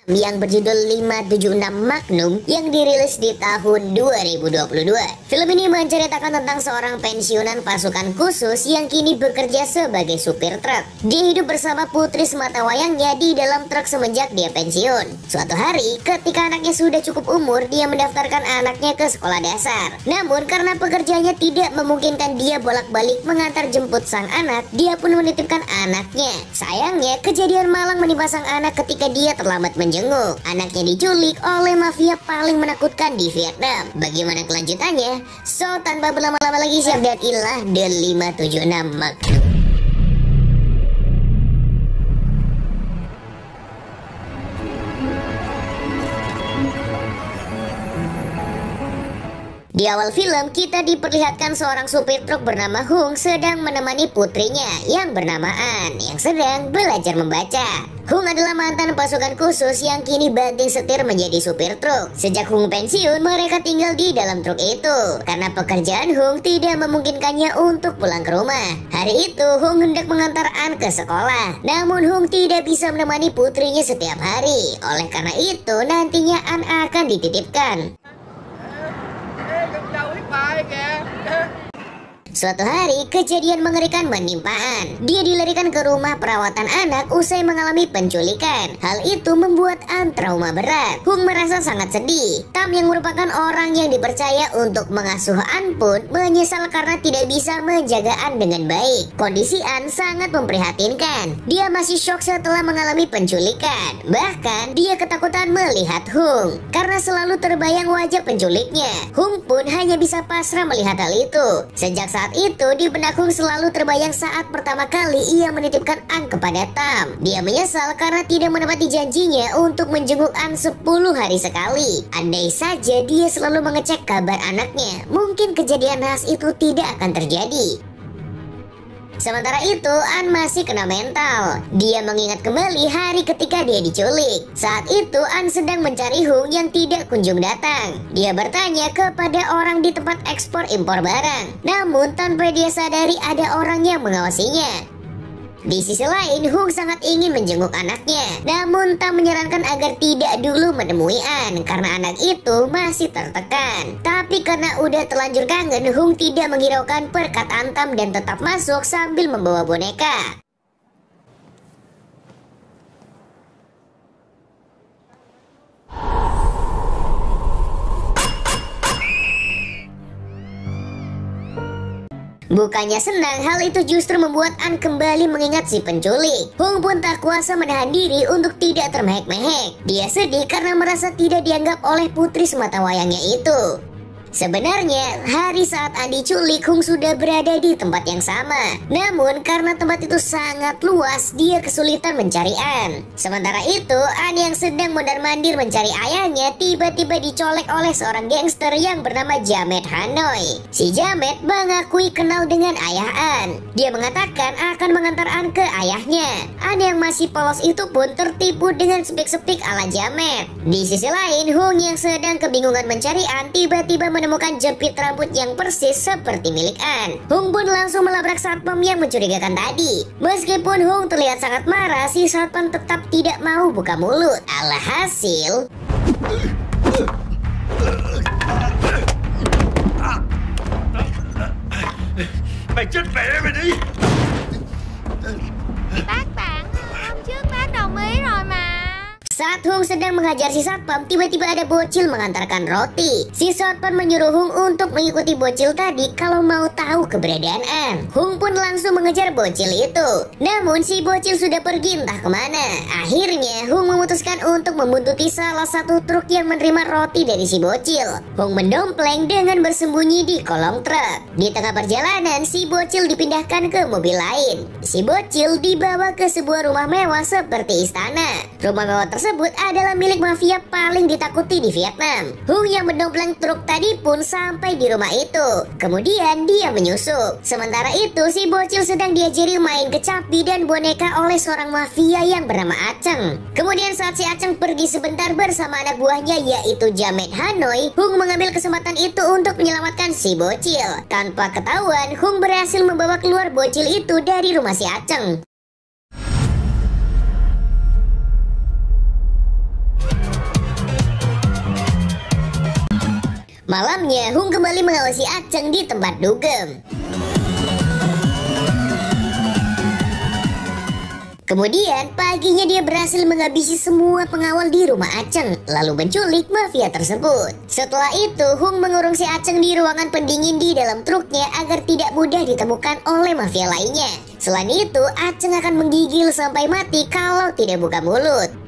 yang berjudul 576 Magnum yang dirilis di tahun 2022. Film ini menceritakan tentang seorang pensiunan pasukan khusus yang kini bekerja sebagai supir truk. Dia hidup bersama putri sematawayangnya di dalam truk semenjak dia pensiun. Suatu hari, ketika anaknya sudah cukup umur, dia mendaftarkan anaknya ke sekolah dasar. Namun karena pekerjaannya tidak memungkinkan dia bolak-balik mengantar jemput sang anak, dia pun menitipkan anaknya. Sayangnya, kejadian malang menimpa sang anak ketika dia terlambat menjenguk. Anaknya diculik oleh mafia paling menakutkan di Vietnam. Bagaimana kelanjutannya? So, tanpa berlama-lama lagi, siap dan ilah The 576 Magnum. Di awal film, kita diperlihatkan seorang supir truk bernama Hung sedang menemani putrinya yang bernama An yang sedang belajar membaca. Hung adalah mantan pasukan khusus yang kini banting setir menjadi supir truk. Sejak Hung pensiun, mereka tinggal di dalam truk itu karena pekerjaan Hung tidak memungkinkannya untuk pulang ke rumah. Hari itu, Hung hendak mengantar An ke sekolah. Namun Hung tidak bisa menemani putrinya setiap hari. Oleh karena itu, nantinya An akan dititipkan. Suatu hari, kejadian mengerikan menimpa An. Dia dilarikan ke rumah perawatan anak usai mengalami penculikan. Hal itu membuat An trauma berat. Hung merasa sangat sedih. Tam yang merupakan orang yang dipercaya untuk mengasuh An pun menyesal karena tidak bisa menjaga An dengan baik. Kondisi An sangat memprihatinkan. Dia masih syok setelah mengalami penculikan. Bahkan, dia ketakutan melihat Hung karena selalu terbayang wajah penculiknya. Hung pun hanya bisa pasrah melihat hal itu. Sejak saat itu, di benak Hung selalu terbayang saat pertama kali ia menitipkan An kepada Tam. Dia menyesal karena tidak menepati janjinya untuk menjenguk An 10 hari sekali. Andai saja dia selalu mengecek kabar anaknya, mungkin kejadian khas itu tidak akan terjadi. Sementara itu, An masih kena mental. Dia mengingat kembali hari ketika dia diculik. Saat itu, An sedang mencari Hung yang tidak kunjung datang. Dia bertanya kepada orang di tempat ekspor impor barang. Namun, tanpa dia sadari ada orang yang mengawasinya. Di sisi lain, Hung sangat ingin menjenguk anaknya. Namun, Tam menyarankan agar tidak dulu menemui An karena anak itu masih tertekan. Tapi karena udah terlanjur kangen, Hung tidak menghiraukan perkataan Tam dan tetap masuk sambil membawa boneka. Bukannya senang, hal itu justru membuat An kembali mengingat si penculik. Hung pun tak kuasa menahan diri untuk tidak termehek-mehek. Dia sedih karena merasa tidak dianggap oleh putri sematawayangnya itu. Sebenarnya, hari saat An diculik, Hung sudah berada di tempat yang sama. Namun, karena tempat itu sangat luas, dia kesulitan mencari An. Sementara itu, An yang sedang mondar-mandir mencari ayahnya tiba-tiba dicolek oleh seorang gangster yang bernama Jamet Hanoi. Si Jamet mengakui kenal dengan ayah An. Dia mengatakan akan mengantar An ke ayahnya. An yang masih polos itu pun tertipu dengan sepik-sepik ala Jamet. Di sisi lain, Hung yang sedang kebingungan mencari An tiba-tiba menemukan jepit rambut yang persis seperti milik An. Hung pun langsung melabrak satpam yang mencurigakan tadi. Meskipun Hung terlihat sangat marah, si satpam tetap tidak mau buka mulut. Alhasil, mày chết mẹ mày đi. Bác bạn, hôm trước bác đồng ý rồi mà. saat Hung sedang menghajar si satpam, tiba-tiba ada bocil mengantarkan roti. Si satpam menyuruh Hung untuk mengikuti bocil tadi kalau mau tahu keberadaan An. Hung pun langsung mengejar bocil itu. Namun si bocil sudah pergi entah kemana. Akhirnya Hung memutuskan untuk membuntuti salah satu truk yang menerima roti dari si bocil. Hung mendompleng dengan bersembunyi di kolong truk. Di tengah perjalanan, si bocil dipindahkan ke mobil lain. Si bocil dibawa ke sebuah rumah mewah seperti istana. Rumah mewah tersebut adalah milik mafia paling ditakuti di Vietnam. Hung yang mendompleng truk tadi pun sampai di rumah itu. Kemudian dia menyusup. Sementara itu si bocil sedang diajari main kecapi dan boneka oleh seorang mafia yang bernama Aceng. Kemudian saat si Aceng pergi sebentar bersama anak buahnya yaitu Jamet Hanoi, Hung mengambil kesempatan itu untuk menyelamatkan si bocil. Tanpa ketahuan, Hung berhasil membawa keluar bocil itu dari rumah si Aceng. Malamnya, Hung kembali mengawasi Aceng di tempat dugem. Kemudian paginya dia berhasil menghabisi semua pengawal di rumah Aceng, lalu menculik mafia tersebut. Setelah itu Hung mengurung si Aceng di ruangan pendingin di dalam truknya agar tidak mudah ditemukan oleh mafia lainnya. Selain itu Aceng akan menggigil sampai mati kalau tidak buka mulut.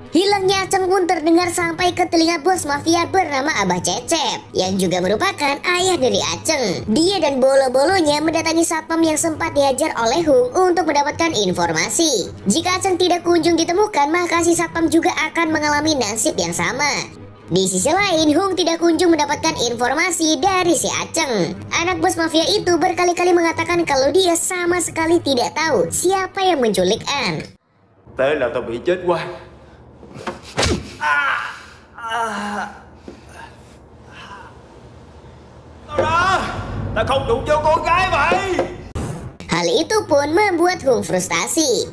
Hilangnya Aceng pun terdengar sampai ke telinga bos mafia bernama Abah Cecep, yang juga merupakan ayah dari Aceng. Dia dan bolo-bolonya mendatangi satpam yang sempat dihajar oleh Hung untuk mendapatkan informasi. Jika Aceng tidak kunjung ditemukan, maka si satpam juga akan mengalami nasib yang sama. Di sisi lain, Hung tidak kunjung mendapatkan informasi dari si Aceng. Anak bos mafia itu berkali-kali mengatakan kalau dia sama sekali tidak tahu siapa yang menculik An. Thế là tao bị chết oan. Tao đó, tao không đụng vô con gái vậy. Hal itu pun membuat Hung frustasi.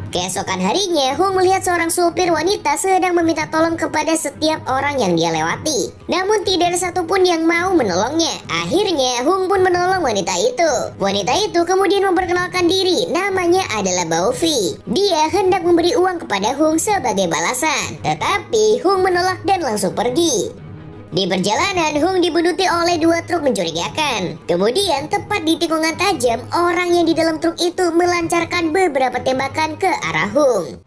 Keesokan harinya, Hung melihat seorang supir wanita sedang meminta tolong kepada setiap orang yang dia lewati. Namun tidak ada satupun yang mau menolongnya. Akhirnya, Hung pun menolong wanita itu. Wanita itu kemudian memperkenalkan diri, namanya adalah Baufi. Dia hendak memberi uang kepada Hung sebagai balasan. Tetapi, Hung menolak dan langsung pergi. Di perjalanan, Hung dibuntuti oleh 2 truk mencurigakan. Kemudian, tepat di tikungan tajam, orang yang di dalam truk itu melancarkan beberapa tembakan ke arah Hung.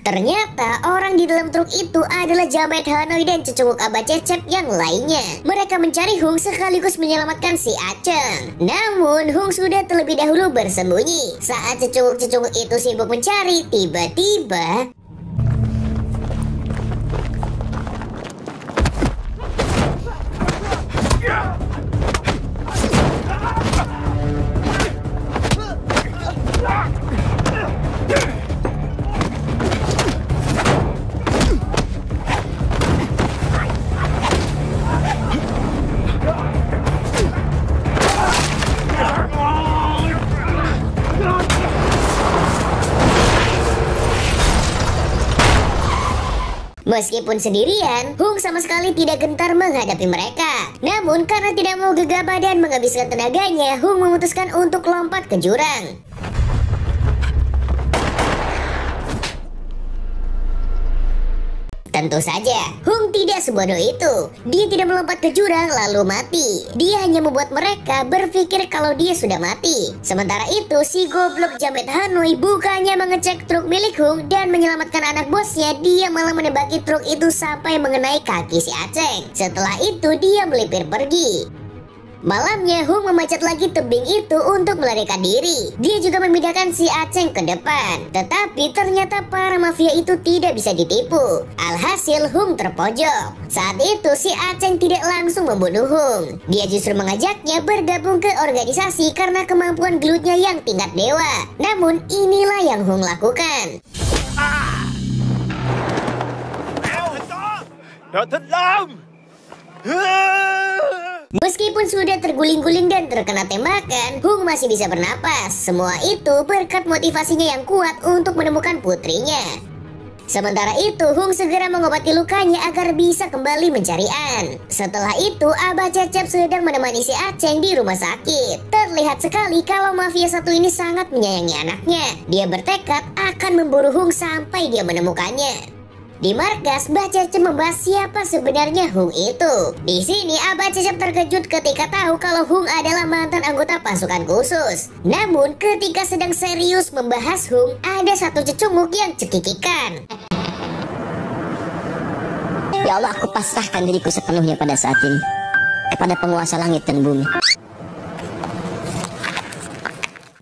Ternyata orang di dalam truk itu adalah Jamet Hanoi dan cecunguk Abah Cecep yang lainnya. Mereka mencari Hung sekaligus menyelamatkan si Aceng. Namun Hung sudah terlebih dahulu bersembunyi. Saat cecunguk-cecunguk itu sibuk mencari, tiba-tiba meskipun sendirian, Hung sama sekali tidak gentar menghadapi mereka. Namun karena tidak mau gegabah dan menghabiskan tenaganya, Hung memutuskan untuk lompat ke jurang. Tentu saja, Hung tidak sebodoh itu. Dia tidak melompat ke jurang lalu mati. Dia hanya membuat mereka berpikir kalau dia sudah mati. Sementara itu, si goblok Jamet Hanoi bukannya mengecek truk milik Hung dan menyelamatkan anak bosnya, dia malah menembaki truk itu sampai mengenai kaki si Aceng. Setelah itu, dia melipir pergi. Malamnya, Hung memanjat lagi tebing itu untuk melarikan diri. Dia juga memindahkan si Aceng ke depan. Tetapi ternyata para mafia itu tidak bisa ditipu. Alhasil, Hung terpojok. Saat itu, si Aceng tidak langsung membunuh Hung. Dia justru mengajaknya bergabung ke organisasi karena kemampuan gelutnya yang tingkat dewa. Namun, inilah yang Hung lakukan. Nó thích lắm. Meskipun sudah terguling-guling dan terkena tembakan, Hung masih bisa bernapas. Semua itu berkat motivasinya yang kuat untuk menemukan putrinya. Sementara itu, Hung segera mengobati lukanya agar bisa kembali mencari An. Setelah itu, Abah Cecep sedang menemani si Aceng di rumah sakit. Terlihat sekali kalau mafia satu ini sangat menyayangi anaknya. Dia bertekad akan memburu Hung sampai dia menemukannya. Di markas, Mbah Cecep membahas siapa sebenarnya Hung itu. Di sini, Abah Cecep terkejut ketika tahu kalau Hung adalah mantan anggota pasukan khusus. Namun, ketika sedang serius membahas Hung, ada satu cecunguk yang cekikikan. Ya Allah, aku pasrahkan diriku sepenuhnya pada saat ini kepada penguasa langit dan bumi.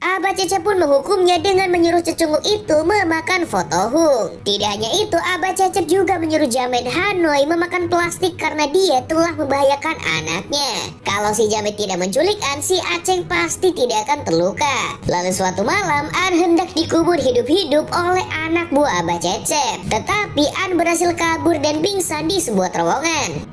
Abah Cecep pun menghukumnya dengan menyuruh cecunguk itu memakan foto Hung. Tidak hanya itu, Abah Cecep juga menyuruh Jamet Hanoi memakan plastik karena dia telah membahayakan anaknya. Kalau si Jamet tidak menculik An, si Aceng pasti tidak akan terluka. Lalu suatu malam, An hendak dikubur hidup-hidup oleh anak buah Abah Cecep. Tetapi An berhasil kabur dan pingsan di sebuah terowongan.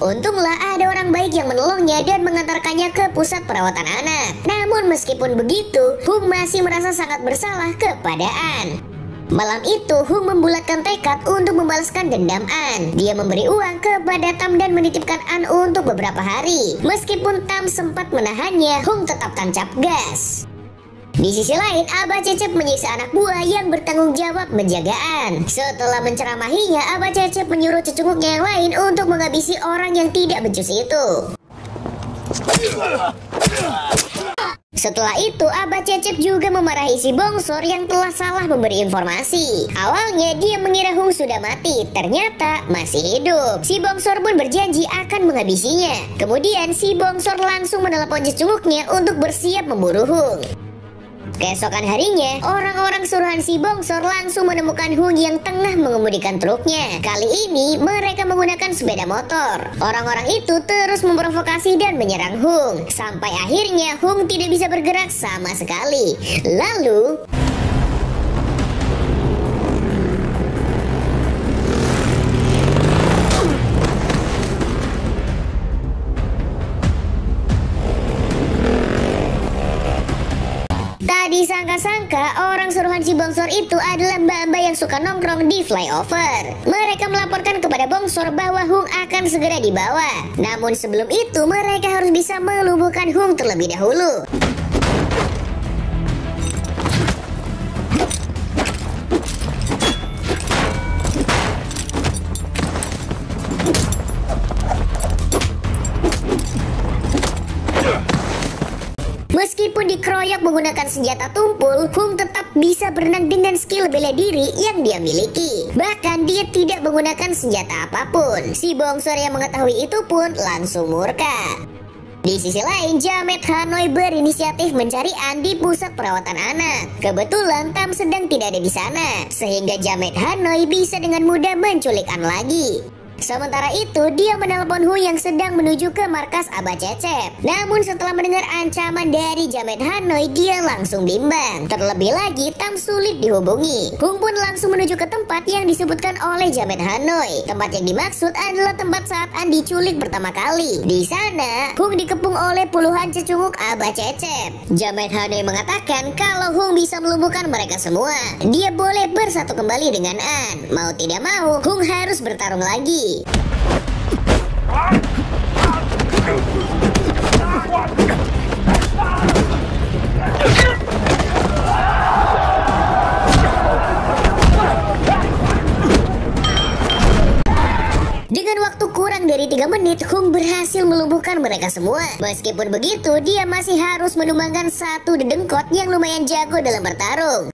Untunglah ada orang baik yang menolongnya dan mengantarkannya ke pusat perawatan anak. Namun meskipun begitu, Hung masih merasa sangat bersalah kepada An. Malam itu, Hung membulatkan tekad untuk membalaskan dendam An. Dia memberi uang kepada Tam dan menitipkan An untuk beberapa hari. Meskipun Tam sempat menahannya, Hung tetap tancap gas. Di sisi lain, Abah Cecep menyiksa anak buah yang bertanggung jawab menjaga An. Setelah menceramahinya, Abah Cecep menyuruh cecunguknya yang lain untuk menghabisi orang yang tidak becus itu. Setelah itu, Abah Cecep juga memarahi si Bongsor yang telah salah memberi informasi. Awalnya dia mengira Hung sudah mati, ternyata masih hidup. Si Bongsor pun berjanji akan menghabisinya. Kemudian si Bongsor langsung menelepon cecunguknya untuk bersiap memburu Hung. Keesokan harinya, orang-orang suruhan si Bongsor langsung menemukan Hung yang tengah mengemudikan truknya. Kali ini, mereka menggunakan sepeda motor. Orang-orang itu terus memprovokasi dan menyerang Hung. Sampai akhirnya, Hung tidak bisa bergerak sama sekali. Lalu... tak disangka-sangka orang suruhan si Bongsor itu adalah mbak-mbak yang suka nongkrong di flyover. Mereka melaporkan kepada Bongsor bahwa Hung akan segera dibawa. Namun sebelum itu mereka harus bisa melumpuhkan Hung terlebih dahulu. Meskipun dikeroyok menggunakan senjata tumpul, Hung tetap bisa berenang dengan skill bela diri yang dia miliki. Bahkan dia tidak menggunakan senjata apapun. Si Bongsor yang mengetahui itu pun langsung murka. Di sisi lain, Jamet Hanoi berinisiatif mencari An di pusat perawatan anak. Kebetulan Tam sedang tidak ada di sana, sehingga Jamet Hanoi bisa dengan mudah menculik An lagi. Sementara itu, dia menelpon Hung yang sedang menuju ke markas Abah Cecep. Namun setelah mendengar ancaman dari Jamet Hanoi, dia langsung bimbang. Terlebih lagi, Tam sulit dihubungi. Hung pun langsung menuju ke tempat yang disebutkan oleh Jamet Hanoi. Tempat yang dimaksud adalah tempat saat An diculik pertama kali. Di sana, Hung dikepung oleh puluhan cecunguk Abah Cecep. Jamet Hanoi mengatakan kalau Hung bisa melumpuhkan mereka semua. Dia boleh bersatu kembali dengan An. Mau tidak mau, Hung harus bertarung lagi. Dengan waktu kurang dari 3 menit, Hung berhasil melumpuhkan mereka semua. Meskipun begitu, dia masih harus menumbangkan satu dedengkot yang lumayan jago dalam bertarung.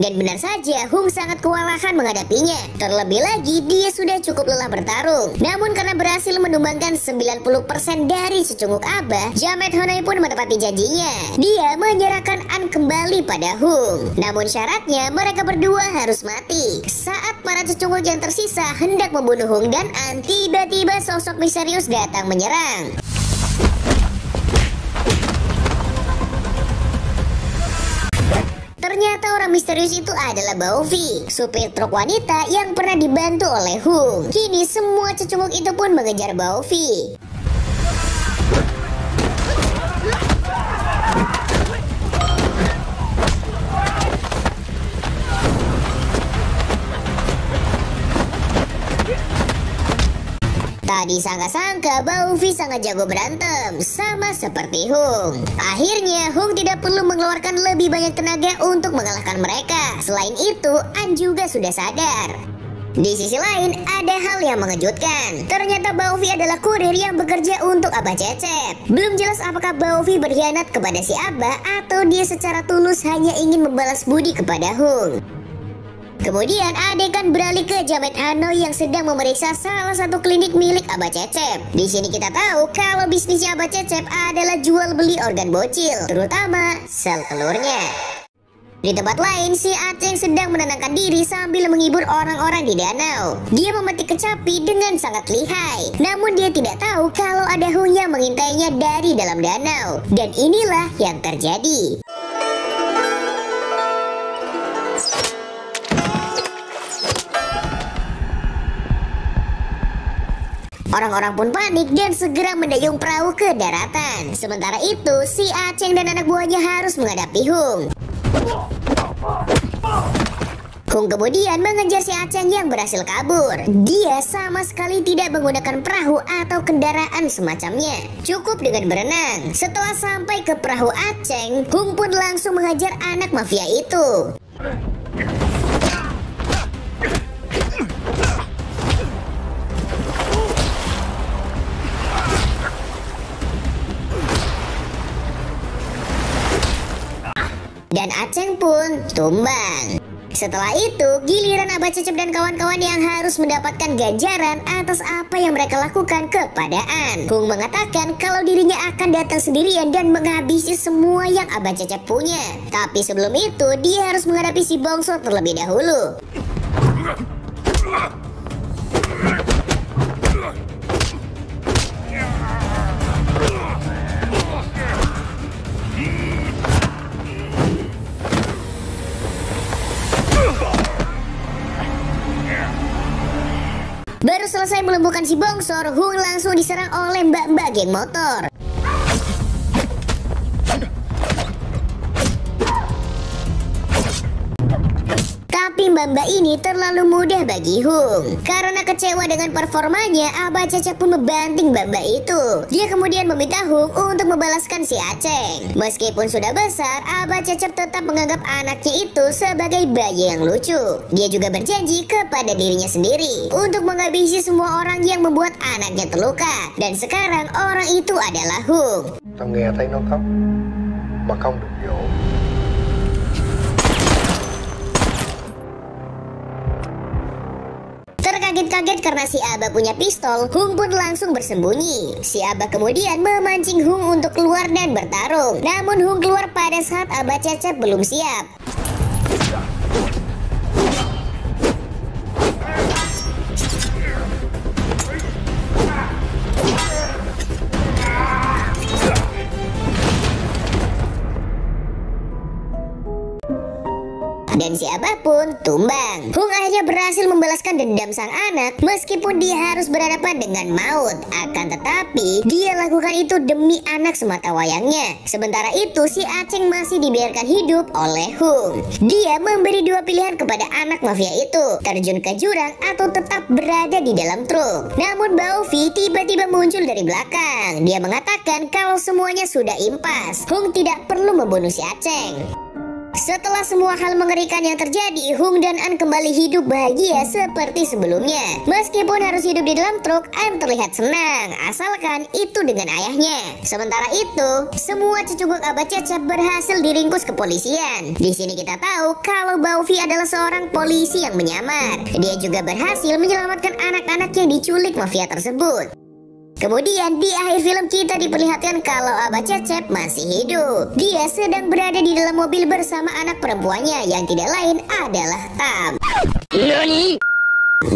Dan benar saja, Hung sangat kewalahan menghadapinya. Terlebih lagi, dia sudah cukup lelah bertarung. Namun karena berhasil menumbangkan 90% dari cecunguk Abah, Jamet Hanoi pun menepati janjinya. Dia menyerahkan An kembali pada Hung. Namun syaratnya, mereka berdua harus mati. Saat para cecunguk yang tersisa hendak membunuh Hung dan An, tiba-tiba sosok misterius datang menyerang. Ternyata orang misterius itu adalah Baofi, supir truk wanita yang pernah dibantu oleh Hung. Kini semua cecunguk itu pun mengejar Baofi. Tak disangka-sangka Baofi sangat jago berantem, sama seperti Hung. Akhirnya Hung tidak perlu mengeluarkan lebih banyak tenaga untuk mengalahkan mereka. Selain itu, An juga sudah sadar. Di sisi lain, ada hal yang mengejutkan. Ternyata Baofi adalah kurir yang bekerja untuk Abah Cecep. Belum jelas apakah Baofi berkhianat kepada si Abah atau dia secara tulus hanya ingin membalas budi kepada Hung. Kemudian adegan beralih ke Jamet Hanoi yang sedang memeriksa salah satu klinik milik Abah Cecep. Di sini kita tahu kalau bisnisnya Abah Cecep adalah jual beli organ bocil, terutama sel telurnya. Di tempat lain, si Aceng sedang menenangkan diri sambil menghibur orang-orang di danau. Dia memetik kecapi dengan sangat lihai. Namun dia tidak tahu kalau ada Hung yang mengintainya dari dalam danau. Dan inilah yang terjadi. Orang-orang pun panik dan segera mendayung perahu ke daratan. Sementara itu, si Aceng dan anak buahnya harus menghadapi Hung. Hung kemudian mengejar si Aceng yang berhasil kabur. Dia sama sekali tidak menggunakan perahu atau kendaraan semacamnya. Cukup dengan berenang. Setelah sampai ke perahu Aceng, Hung pun langsung menghajar anak mafia itu. Dan Aceng pun tumbang. Setelah itu, giliran Abah Cecep dan kawan-kawan yang harus mendapatkan ganjaran atas apa yang mereka lakukan kepada An. Hung mengatakan kalau dirinya akan datang sendirian dan menghabisi semua yang Abah Cecep punya. Tapi sebelum itu, dia harus menghadapi si Bongso terlebih dahulu. Baru selesai melumpuhkan si Bongsor, Hung langsung diserang oleh mbak-mbak geng motor. Tapi mbak-mbak ini terlalu mudah bagi Hung. Karena kecewa dengan performanya, Abah Cecep pun membanting mbak-mbak itu. Dia kemudian meminta Hung untuk membalaskan si Aceng. Meskipun sudah besar, Abah Cecep tetap menganggap anaknya itu sebagai bayi yang lucu. Dia juga berjanji kepada dirinya sendiri untuk menghabisi semua orang yang membuat anaknya terluka. Dan sekarang orang itu adalah Hung. Tao nghe thấy nó khóc mà không được dỗ. Terkaget-kaget karena si Abah punya pistol, Hung pun langsung bersembunyi. Si Abah kemudian memancing Hung untuk keluar dan bertarung. Namun Hung keluar pada saat Abah Cecep belum siap. Dan si Abah pun tumbang. Hung akhirnya berhasil membalaskan dendam sang anak meskipun dia harus berhadapan dengan maut. Akan tetapi dia lakukan itu demi anak semata wayangnya. Sementara itu si Aceng masih dibiarkan hidup oleh Hung. Dia memberi dua pilihan kepada anak mafia itu, terjun ke jurang atau tetap berada di dalam truk. Namun Baovi tiba-tiba muncul dari belakang. Dia mengatakan kalau semuanya sudah impas. Hung tidak perlu membunuh si Aceng. Setelah semua hal mengerikan yang terjadi, Hung dan An kembali hidup bahagia seperti sebelumnya. Meskipun harus hidup di dalam truk, An terlihat senang, asalkan itu dengan ayahnya. Sementara itu, semua cucuguk Abah Cecep berhasil diringkus kepolisian. Di sini kita tahu kalau Baovi adalah seorang polisi yang menyamar. Dia juga berhasil menyelamatkan anak-anak yang diculik mafia tersebut. Kemudian di akhir film kita diperlihatkan kalau Abah Cecep masih hidup. Dia sedang berada di dalam mobil bersama anak perempuannya yang tidak lain adalah Tam.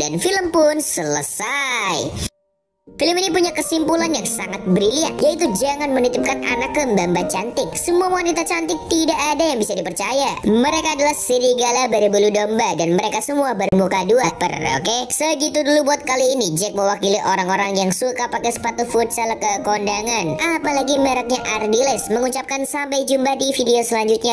Dan film pun selesai. Film ini punya kesimpulan yang sangat brilian, yaitu jangan menitipkan anak ke mbak-mbak cantik. Semua wanita cantik tidak ada yang bisa dipercaya. Mereka adalah serigala berbulu domba dan mereka semua bermuka dua. Oke? Segitu dulu buat kali ini. Jack mewakili orang-orang yang suka pakai sepatu futsal ke kondangan, apalagi mereknya Ardiles, mengucapkan sampai jumpa di video selanjutnya.